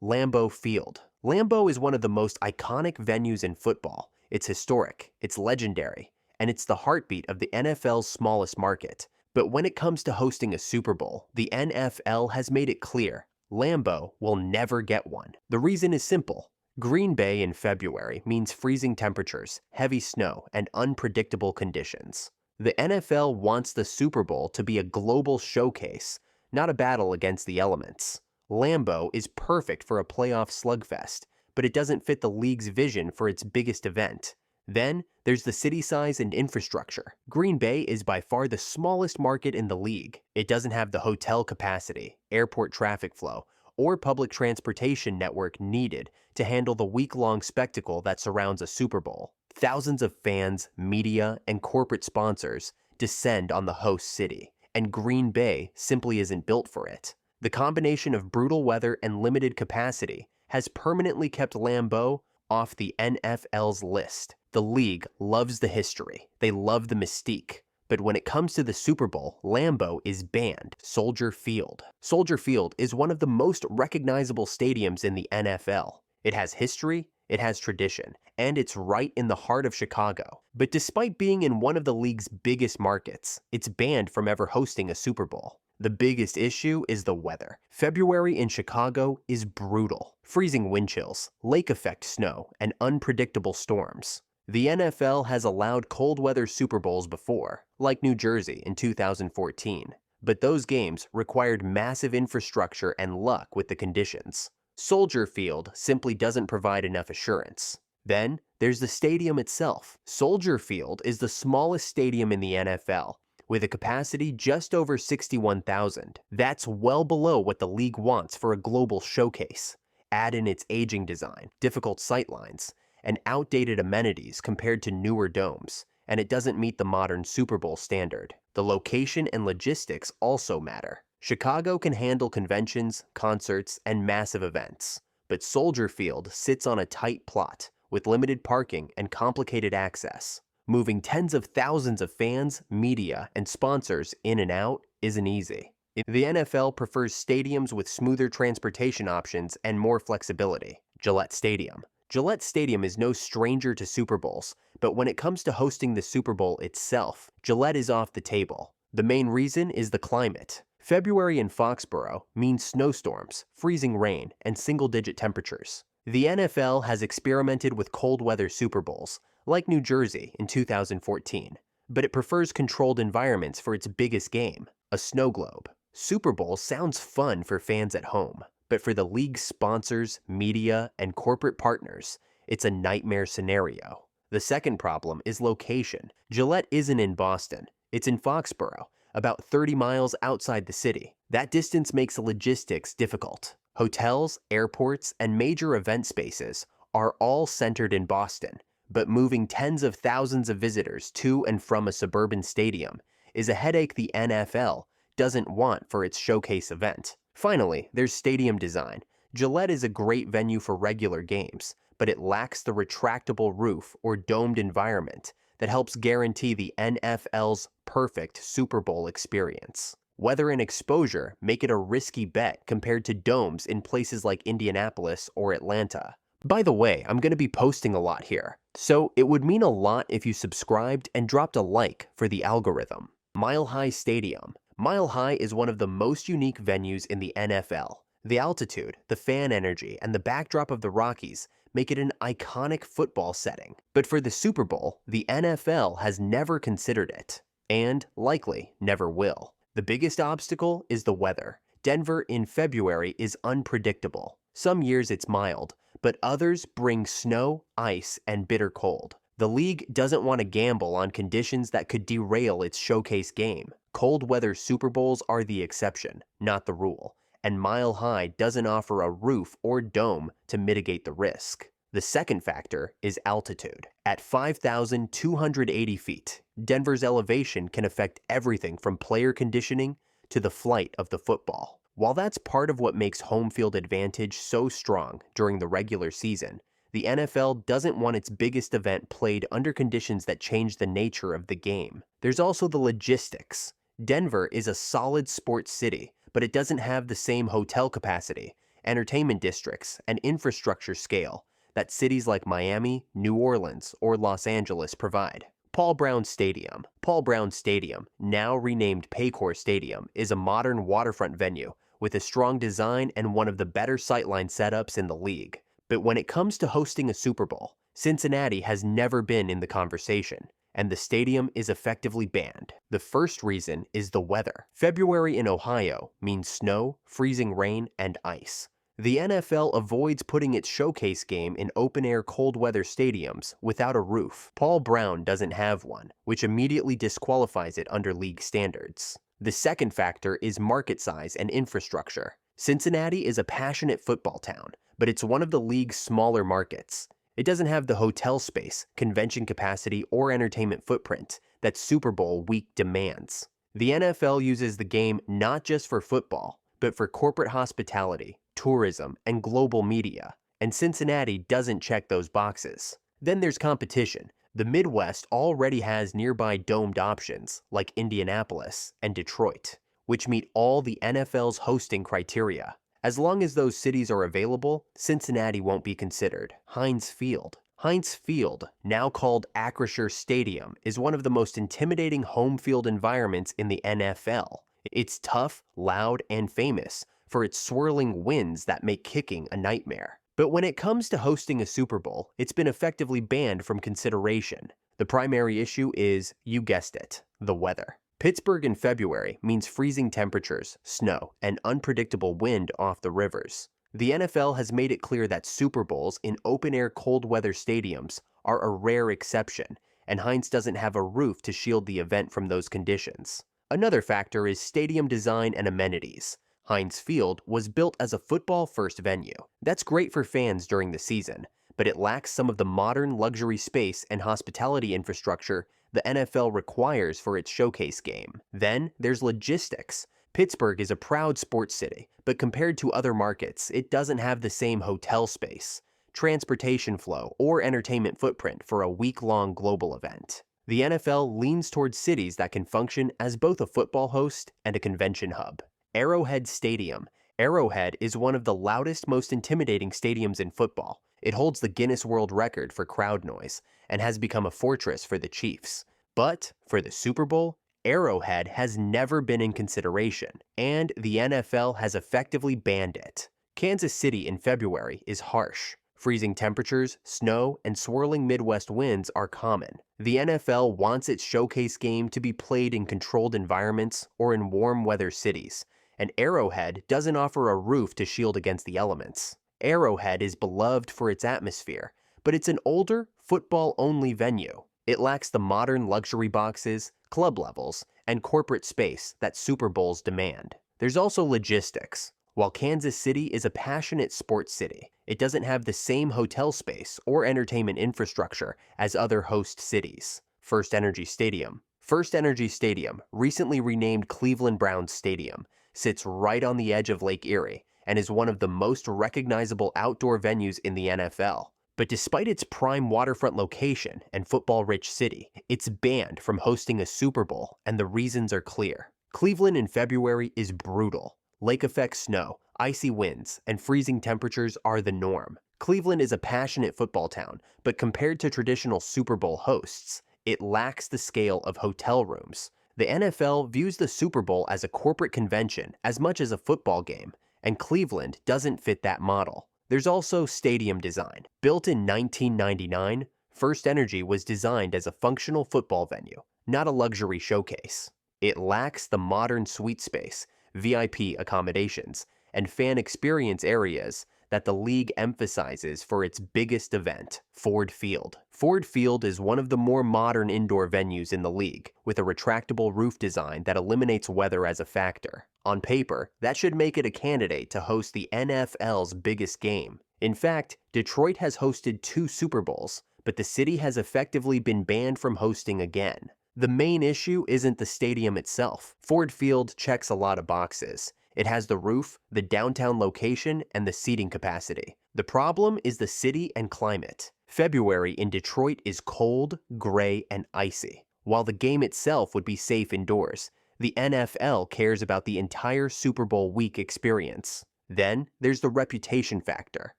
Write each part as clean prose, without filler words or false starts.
Lambeau Field. Lambeau is one of the most iconic venues in football. It's historic, it's legendary, and it's the heartbeat of the NFL's smallest market. But when it comes to hosting a Super Bowl, the NFL has made it clear Lambeau will never get one. The reason is simple. Green Bay in February means freezing temperatures, heavy snow, and unpredictable conditions. The NFL wants the Super Bowl to be a global showcase, not a battle against the elements. Lambeau is perfect for a playoff slugfest, but it doesn't fit the league's vision for its biggest event. Then, there's the city size and infrastructure. Green Bay is by far the smallest market in the league. It doesn't have the hotel capacity, airport traffic flow, or public transportation network needed to handle the week-long spectacle that surrounds a Super Bowl. Thousands of fans, media, and corporate sponsors descend on the host city, and Green Bay simply isn't built for it. The combination of brutal weather and limited capacity has permanently kept Lambeau off the NFL's list. The league loves the history. They love the mystique. But when it comes to the Super Bowl, Lambeau is banned. Soldier Field. Soldier Field is one of the most recognizable stadiums in the NFL. It has history, it has tradition, and it's right in the heart of Chicago. But despite being in one of the league's biggest markets, it's banned from ever hosting a Super Bowl. The biggest issue is the weather. February in Chicago is brutal. Freezing wind chills, lake effect snow, and unpredictable storms. The NFL has allowed cold weather Super Bowls before, like New Jersey in 2014, but those games required massive infrastructure and luck with the conditions. Soldier Field simply doesn't provide enough assurance. Then, there's the stadium itself. Soldier Field is the smallest stadium in the NFL, with a capacity just over 61,000. That's well below what the league wants for a global showcase. Add in its aging design, difficult sightlines, and outdated amenities compared to newer domes, and it doesn't meet the modern Super Bowl standard. The location and logistics also matter. Chicago can handle conventions, concerts, and massive events, but Soldier Field sits on a tight plot with limited parking and complicated access. Moving tens of thousands of fans, media, and sponsors in and out isn't easy. The NFL prefers stadiums with smoother transportation options and more flexibility. Gillette Stadium. Gillette Stadium is no stranger to Super Bowls, but when it comes to hosting the Super Bowl itself, Gillette is off the table. The main reason is the climate. February in Foxborough means snowstorms, freezing rain, and single-digit temperatures. The NFL has experimented with cold weather Super Bowls, like New Jersey in 2014, but it prefers controlled environments for its biggest game, a snow globe. Super Bowl sounds fun for fans at home, but for the league's sponsors, media, and corporate partners, it's a nightmare scenario. The second problem is location. Gillette isn't in Boston, it's in Foxborough, about 30 miles outside the city. That distance makes the logistics difficult. Hotels, airports, and major event spaces are all centered in Boston, but moving tens of thousands of visitors to and from a suburban stadium is a headache the NFL doesn't want for its showcase event. Finally, there's stadium design. Gillette is a great venue for regular games, but it lacks the retractable roof or domed environment that helps guarantee the NFL's perfect Super Bowl experience. Weather and exposure make it a risky bet compared to domes in places like Indianapolis or Atlanta. By the way, I'm going to be posting a lot here, so it would mean a lot if you subscribed and dropped a like for the algorithm. Mile High Stadium. Mile High is one of the most unique venues in the NFL. The altitude, the fan energy, and the backdrop of the Rockies make it an iconic football setting. But for the Super Bowl, the NFL has never considered it, and likely never will. The biggest obstacle is the weather. Denver in February is unpredictable. Some years it's mild, but others bring snow, ice, and bitter cold. The league doesn't want to gamble on conditions that could derail its showcase game. Cold weather Super Bowls are the exception, not the rule, and Mile High doesn't offer a roof or dome to mitigate the risk. The second factor is altitude. At 5,280 feet, Denver's elevation can affect everything from player conditioning to the flight of the football. While that's part of what makes home field advantage so strong during the regular season, the NFL doesn't want its biggest event played under conditions that change the nature of the game. There's also the logistics. Denver is a solid sports city, but it doesn't have the same hotel capacity, entertainment districts, and infrastructure scale that cities like Miami, New Orleans, or Los Angeles provide. Paul Brown Stadium. Paul Brown Stadium, now renamed Paycor Stadium, is a modern waterfront venue with a strong design and one of the better sightline setups in the league. But when it comes to hosting a Super Bowl, Cincinnati has never been in the conversation, and the stadium is effectively banned. The first reason is the weather. February in Ohio means snow, freezing rain, and ice. The NFL avoids putting its showcase game in open-air cold-weather stadiums without a roof. Paul Brown doesn't have one, which immediately disqualifies it under league standards. The second factor is market size and infrastructure. Cincinnati is a passionate football town, but it's one of the league's smaller markets. It doesn't have the hotel space, convention capacity, or entertainment footprint that Super Bowl week demands. The NFL uses the game not just for football, but for corporate hospitality, tourism, and global media, and Cincinnati doesn't check those boxes. Then there's competition. The Midwest already has nearby domed options like Indianapolis and Detroit, which meet all the NFL's hosting criteria. As long as those cities are available, Cincinnati won't be considered. Heinz Field. Heinz Field, now called Acrisure Stadium, is one of the most intimidating home field environments in the NFL. It's tough, loud, and famous for its swirling winds that make kicking a nightmare. But when it comes to hosting a Super Bowl, it's been effectively banned from consideration. The primary issue is, you guessed it, the weather. Pittsburgh in February means freezing temperatures, snow, and unpredictable wind off the rivers. The NFL has made it clear that Super Bowls in open-air cold-weather stadiums are a rare exception, and Heinz doesn't have a roof to shield the event from those conditions. Another factor is stadium design and amenities. Heinz Field was built as a football-first venue. That's great for fans during the season, but it lacks some of the modern luxury space and hospitality infrastructure the NFL requires for its showcase game. Then there's logistics. Pittsburgh is a proud sports city, but compared to other markets, it doesn't have the same hotel space, transportation flow, or entertainment footprint for a week-long global event. The NFL leans towards cities that can function as both a football host and a convention hub. Arrowhead Stadium. Arrowhead is one of the loudest, most intimidating stadiums in football. It holds the Guinness World Record for crowd noise and has become a fortress for the Chiefs. But for the Super Bowl, Arrowhead has never been in consideration, and the NFL has effectively banned it. Kansas City in February is harsh. Freezing temperatures, snow, and swirling Midwest winds are common. The NFL wants its showcase game to be played in controlled environments or in warm weather cities, and Arrowhead doesn't offer a roof to shield against the elements. Arrowhead is beloved for its atmosphere, but it's an older, football-only venue. It lacks the modern luxury boxes, club levels, and corporate space that Super Bowls demand. There's also logistics. While Kansas City is a passionate sports city, it doesn't have the same hotel space or entertainment infrastructure as other host cities. FirstEnergy Stadium. FirstEnergy Stadium, recently renamed Cleveland Browns Stadium, sits right on the edge of Lake Erie and is one of the most recognizable outdoor venues in the NFL. But despite its prime waterfront location and football-rich city, it's banned from hosting a Super Bowl, and the reasons are clear. Cleveland in February is brutal. Lake-effect snow, icy winds, and freezing temperatures are the norm. Cleveland is a passionate football town, but compared to traditional Super Bowl hosts, it lacks the scale of hotel rooms. The NFL views the Super Bowl as a corporate convention as much as a football game, and Cleveland doesn't fit that model. There's also stadium design. Built in 1999, FirstEnergy was designed as a functional football venue, not a luxury showcase. It lacks the modern suite space, VIP accommodations, and fan experience areas that the league emphasizes for its biggest event, Ford Field. Ford Field is one of the more modern indoor venues in the league, with a retractable roof design that eliminates weather as a factor. On paper, that should make it a candidate to host the NFL's biggest game. In fact, Detroit has hosted 2 Super Bowls, but the city has effectively been banned from hosting again. The main issue isn't the stadium itself. Ford Field checks a lot of boxes. It has the roof, the downtown location, and the seating capacity. The problem is the city and climate. February in Detroit is cold, gray, and icy. While the game itself would be safe indoors, the NFL cares about the entire Super Bowl week experience. Then there's the reputation factor.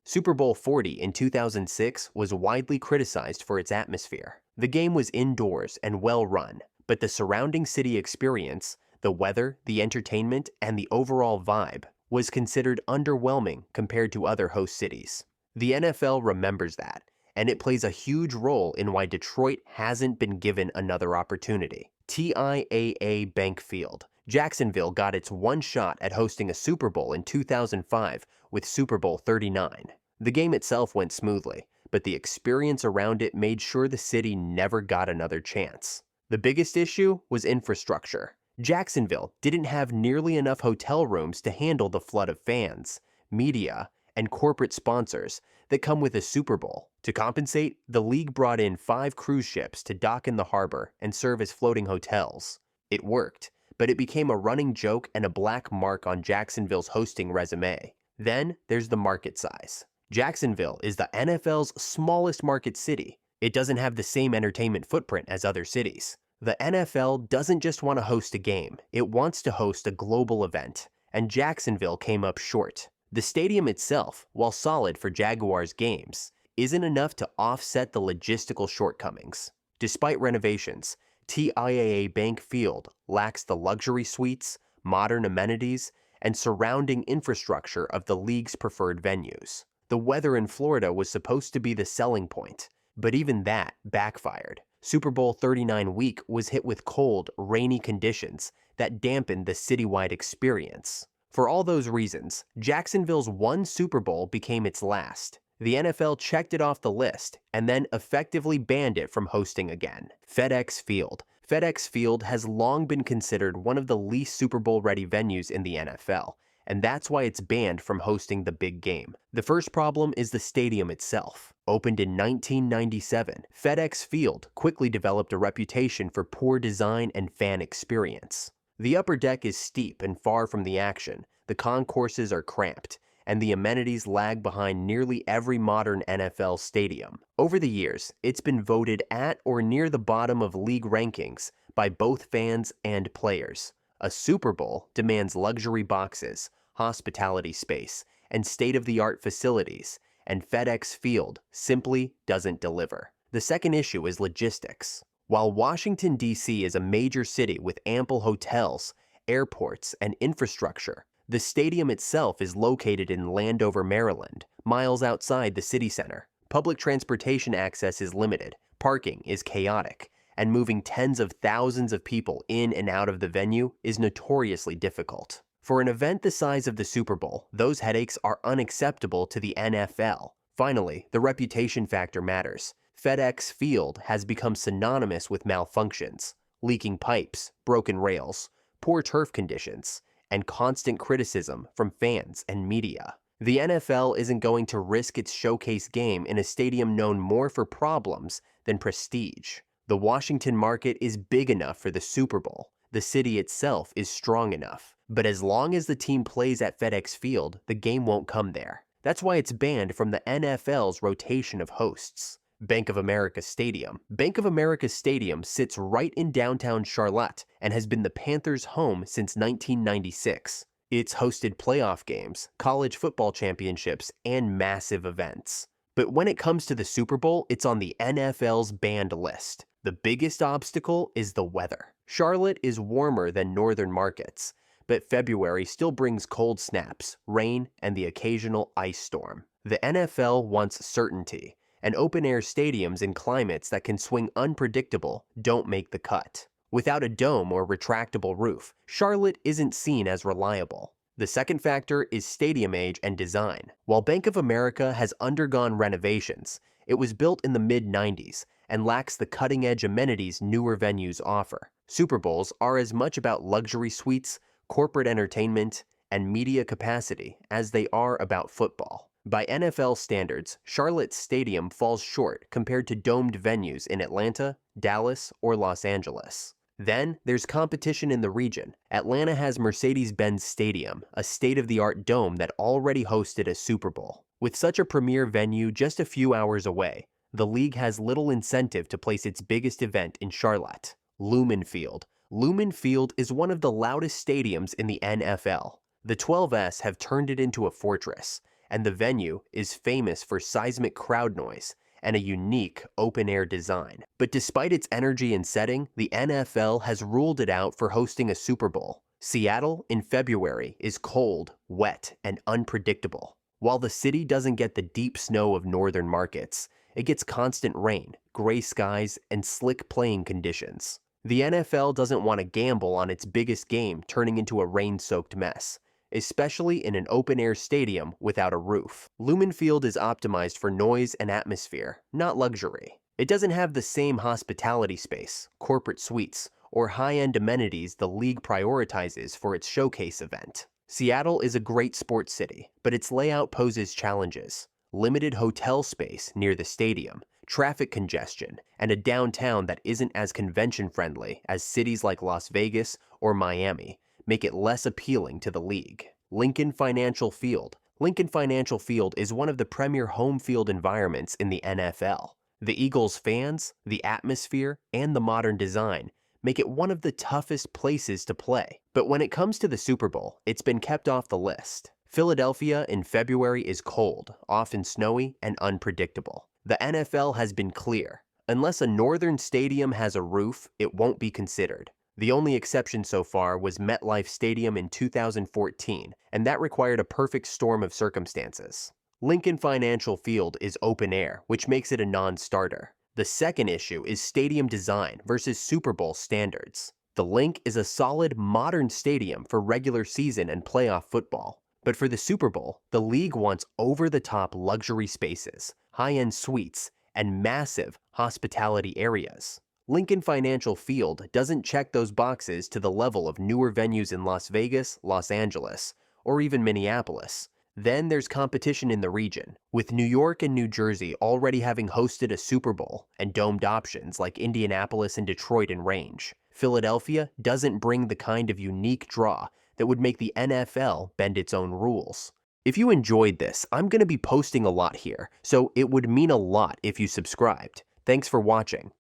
Super Bowl 40 in 2006 was widely criticized for its atmosphere. The game was indoors and well run, but the surrounding city experience, the weather, the entertainment, and the overall vibe was considered underwhelming compared to other host cities. The NFL remembers that, and it plays a huge role in why Detroit hasn't been given another opportunity. TIAA Bank Field. Jacksonville got its one shot at hosting a Super Bowl in 2005 with Super Bowl 39. The game itself went smoothly, but the experience around it made sure the city never got another chance. The biggest issue was infrastructure. Jacksonville didn't have nearly enough hotel rooms to handle the flood of fans, media, and corporate sponsors that come with a Super Bowl. To compensate, the league brought in 5 cruise ships to dock in the harbor and serve as floating hotels. It worked, but it became a running joke and a black mark on Jacksonville's hosting resume. Then there's the market size. Jacksonville is the NFL's smallest market city. It doesn't have the same entertainment footprint as other cities. The NFL doesn't just want to host a game, it wants to host a global event, and Jacksonville came up short. The stadium itself, while solid for Jaguars games, isn't enough to offset the logistical shortcomings. Despite renovations, TIAA Bank Field lacks the luxury suites, modern amenities, and surrounding infrastructure of the league's preferred venues. The weather in Florida was supposed to be the selling point, but even that backfired. Super Bowl 39 week was hit with cold, rainy conditions that dampened the citywide experience. For all those reasons, Jacksonville's one Super Bowl became its last. The NFL checked it off the list and then effectively banned it from hosting again. FedEx Field. FedEx Field has long been considered one of the least Super Bowl ready venues in the NFL, and that's why it's banned from hosting the big game. The first problem is the stadium itself. Opened in 1997, FedEx Field quickly developed a reputation for poor design and fan experience. The upper deck is steep and far from the action, the concourses are cramped, and the amenities lag behind nearly every modern NFL stadium. Over the years, it's been voted at or near the bottom of league rankings by both fans and players. A Super Bowl demands luxury boxes, hospitality space, and state-of-the-art facilities, and FedEx Field simply doesn't deliver. The second issue is logistics. While Washington, D.C. is a major city with ample hotels, airports, and infrastructure, the stadium itself is located in Landover, Maryland, miles outside the city center. Public transportation access is limited, parking is chaotic, and moving tens of thousands of people in and out of the venue is notoriously difficult. For an event the size of the Super Bowl, those headaches are unacceptable to the NFL. Finally, the reputation factor matters. FedEx Field has become synonymous with malfunctions, leaking pipes, broken rails, poor turf conditions, and constant criticism from fans and media. The NFL isn't going to risk its showcase game in a stadium known more for problems than prestige. The Washington market is big enough for the Super Bowl. The city itself is strong enough. But as long as the team plays at FedEx Field, the game won't come there. That's why it's banned from the NFL's rotation of hosts. Bank of America Stadium. Bank of America Stadium sits right in downtown Charlotte and has been the Panthers' home since 1996. It's hosted playoff games, college football championships, and massive events. But when it comes to the Super Bowl, it's on the NFL's banned list. The biggest obstacle is the weather. Charlotte is warmer than northern markets, but February still brings cold snaps, rain, and the occasional ice storm. The NFL wants certainty, and open-air stadiums in climates that can swing unpredictable don't make the cut. Without a dome or retractable roof, Charlotte isn't seen as reliable. The second factor is stadium age and design. While Bank of America has undergone renovations, it was built in the mid-90s and lacks the cutting-edge amenities newer venues offer. Super Bowls are as much about luxury suites, corporate entertainment, and media capacity as they are about football. By NFL standards, Charlotte's stadium falls short compared to domed venues in Atlanta, Dallas, or Los Angeles. Then, there's competition in the region. Atlanta has Mercedes-Benz Stadium, a state-of-the-art dome that already hosted a Super Bowl. With such a premier venue just a few hours away, the league has little incentive to place its biggest event in Charlotte. Lumen Field. Lumen Field is one of the loudest stadiums in the NFL. The 12S have turned it into a fortress, and the venue is famous for seismic crowd noise and a unique open-air design. But despite its energy and setting, the NFL has ruled it out for hosting a Super Bowl. Seattle in February is cold, wet, and unpredictable. While the city doesn't get the deep snow of northern markets, it gets constant rain, gray skies, and slick playing conditions. The NFL doesn't want to gamble on its biggest game turning into a rain-soaked mess, especially in an open-air stadium without a roof. Lumen Field is optimized for noise and atmosphere, not luxury. It doesn't have the same hospitality space, corporate suites, or high-end amenities the league prioritizes for its showcase event. Seattle is a great sports city, but its layout poses challenges. Limited hotel space near the stadium, traffic congestion, and a downtown that isn't as convention-friendly as cities like Las Vegas or Miami make it less appealing to the league. Lincoln Financial Field. Lincoln Financial Field is one of the premier home field environments in the NFL. The Eagles' fans, the atmosphere, and the modern design make it one of the toughest places to play. But when it comes to the Super Bowl, it's been kept off the list. Philadelphia in February is cold, often snowy, and unpredictable. The NFL has been clear. Unless a northern stadium has a roof, it won't be considered. The only exception so far was MetLife Stadium in 2014, and that required a perfect storm of circumstances. Lincoln Financial Field is open air, which makes it a non-starter. The second issue is stadium design versus Super Bowl standards. The Link is a solid, modern stadium for regular season and playoff football. But for the Super Bowl, the league wants over-the-top luxury spaces, high-end suites, and massive hospitality areas. Lincoln Financial Field doesn't check those boxes to the level of newer venues in Las Vegas, Los Angeles, or even Minneapolis. Then there's competition in the region, with New York and New Jersey already having hosted a Super Bowl and domed options like Indianapolis and Detroit in range. Philadelphia doesn't bring the kind of unique draw that would make the NFL bend its own rules. If you enjoyed this, I'm going to be posting a lot here, so it would mean a lot if you subscribed. Thanks for watching.